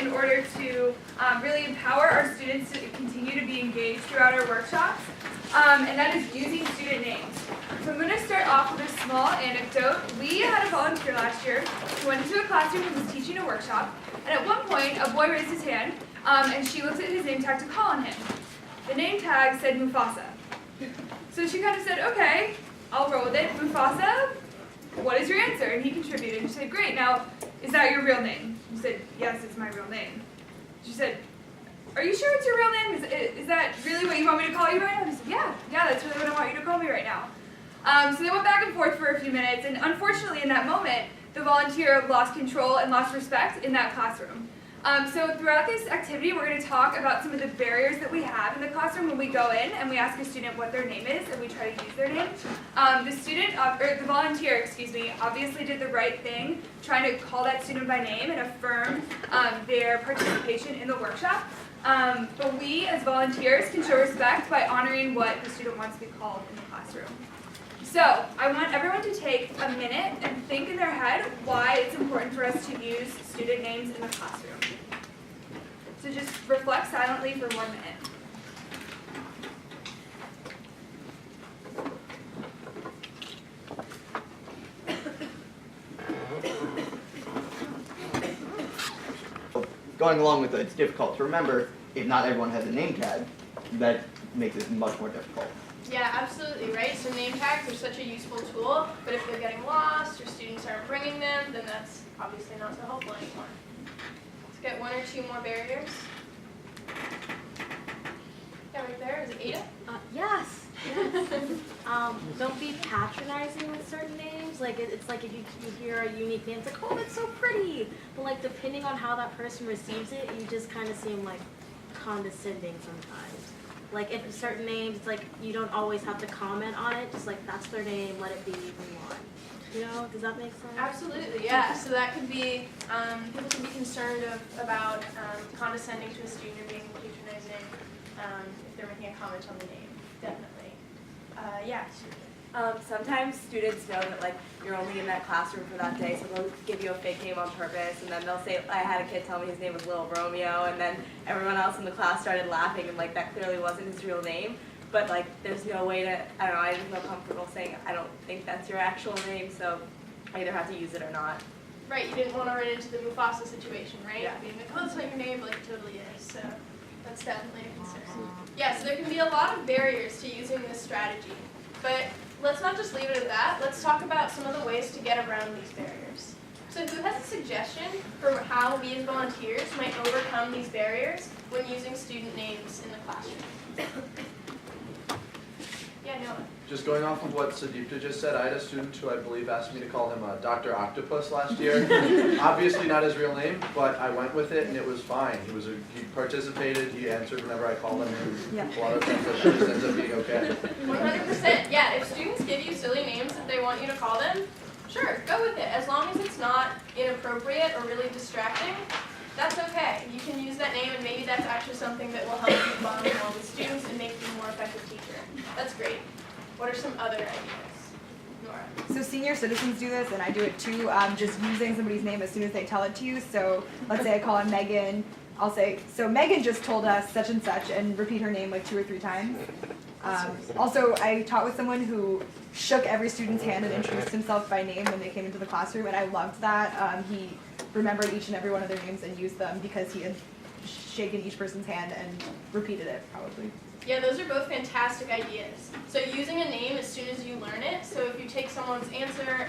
in order to really empower our students to continue to be engaged throughout our workshops, and that is using student names. So I'm going to start off with a small anecdote. We had a volunteer last year who went into a classroom and was teaching a workshop, and at one point a boy raised his hand, and she looked at his name tag to call on him. The name tag said Mufasa. So she kind of said, okay, I'll roll with it. Mufasa, what is your answer? And he contributed. And she said, great, now, is that your real name? He said, yes, it's my real name. She said, are you sure it's your real name? Is that really what you want me to call you right now? And he said, yeah, that's really what I want you to call me right now. So they went back and forth for a few minutes, and unfortunately in that moment, the volunteer lost control and lost respect in that classroom. So throughout this activity, we're going to talk about some of the barriers that we have in the classroom when we go in and we ask a student what their name is and we try to use their name. The volunteer, obviously did the right thing, trying to call that student by name and affirm their participation in the workshop. But we, as volunteers, can show respect by honoring what the student wants to be called in the classroom. So, I want everyone to take a minute and think in their head why it's important for us to use student names in the classroom. So just reflect silently for 1 minute. Going along with it, it's difficult to remember if not everyone has a name tag. That makes it much more difficult. Yeah, absolutely, right? So name tags are such a useful tool, but if they're getting lost or students aren't bringing them, then that's obviously not so helpful anymore. Let's get 1 or 2 more barriers. Yeah, right there. Is it Ada? Yes. Don't be patronizing with certain names. Like it's like if you hear a unique name, it's like, oh, that's so pretty. But like depending on how that person receives it, you just kind of seem like condescending sometimes. Like if certain names, it's like you don't always have to comment on it. Just like that's their name, let it be, move on. You know, does that make sense? Absolutely, yeah. So that could be, people can be concerned about condescending to a student or being patronizing if they're making a comment on the name, definitely. Yeah. Sometimes students know that like you're only in that classroom for that day, so they'll give you a fake name on purpose, and then they'll say, I had a kid tell me his name was Little Romeo, and then everyone else in the class started laughing, and like that clearly wasn't his real name. But like there's no way to, I don't know, I didn't feel comfortable saying I don't think that's your actual name, so I either have to use it or not. Right, you didn't want to run into the Mufasa situation, right? Yeah. Being like, oh, that's not your name, but like it totally is. So that's definitely a concern. Yeah, so there can be a lot of barriers to using this strategy. But let's not just leave it at that. Let's talk about some of the ways to get around these barriers. So who has a suggestion for how we as volunteers might overcome these barriers when using student names in the classroom? Yeah, Noah. Just going off of what Sadipta just said, I had a student who I believe asked me to call him Dr. Octopus last year. Obviously not his real name, but I went with it and it was fine. He participated, he answered whenever I called him, and a lot of times that just ends up being okay. 100%. Yeah, if students give you silly names that they want you to call them, sure, go with it. As long as it's not inappropriate or really distracting, that's okay. You can use that name and maybe that's actually something that will help you bond well with students and make you a more effective teacher. That's great. What are some other ideas? Nora. So senior citizens do this, and I do it too, just using somebody's name as soon as they tell it to you. So let's say I call her Megan. I'll say, so Megan just told us such and such, and repeat her name like 2 or 3 times. Also, I taught with someone who shook every student's hand and introduced himself by name when they came into the classroom, and I loved that. He remembered each and every one of their names and used them because he had shaken each person's hand and repeated it, probably. Yeah, those are both fantastic ideas. So using a name as soon as you learn it, so if you take someone's answer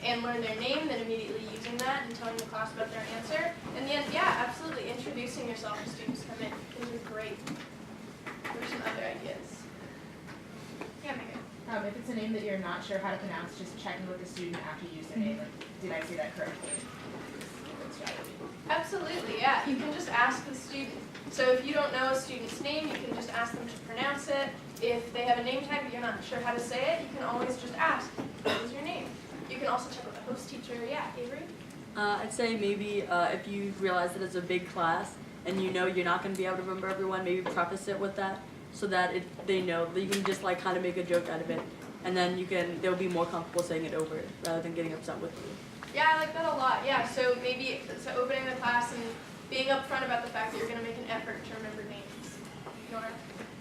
and learn their name, then immediately using that and telling the class about their answer. And then, yeah, absolutely, introducing yourself as students come in. Those are great. What are some other ideas? Yeah, Megan. If it's a name that you're not sure how to pronounce, just checking with the student after you use their name, like, did I say that correctly? Good strategy. Absolutely, yeah. You can just ask the student. So if you don't know a student's name, you can just ask them to pronounce it. If they have a name tag but you're not sure how to say it, you can always just ask, what is your name? You can also check with the host teacher. Yeah, Avery? I'd say maybe if you realize that it's a big class and you know you're not going to be able to remember everyone, maybe preface it with that so that they know that you can just like kind of make a joke out of it, and then they'll be more comfortable saying it over rather than getting upset with you. Yeah, I like that a lot. Yeah, so maybe opening the class and being upfront about the fact that you're going to make an effort to remember names. Nora?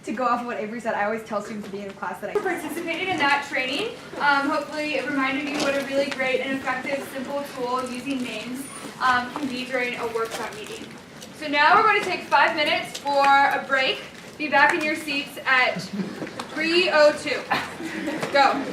To go off of what Avery said, I always tell students at the end of class that I Participated in that training. Hopefully it reminded you what a really great and effective, simple tool using names can be during a workshop meeting. So now we're going to take 5 minutes for a break. Be back in your seats at 3:02. Go.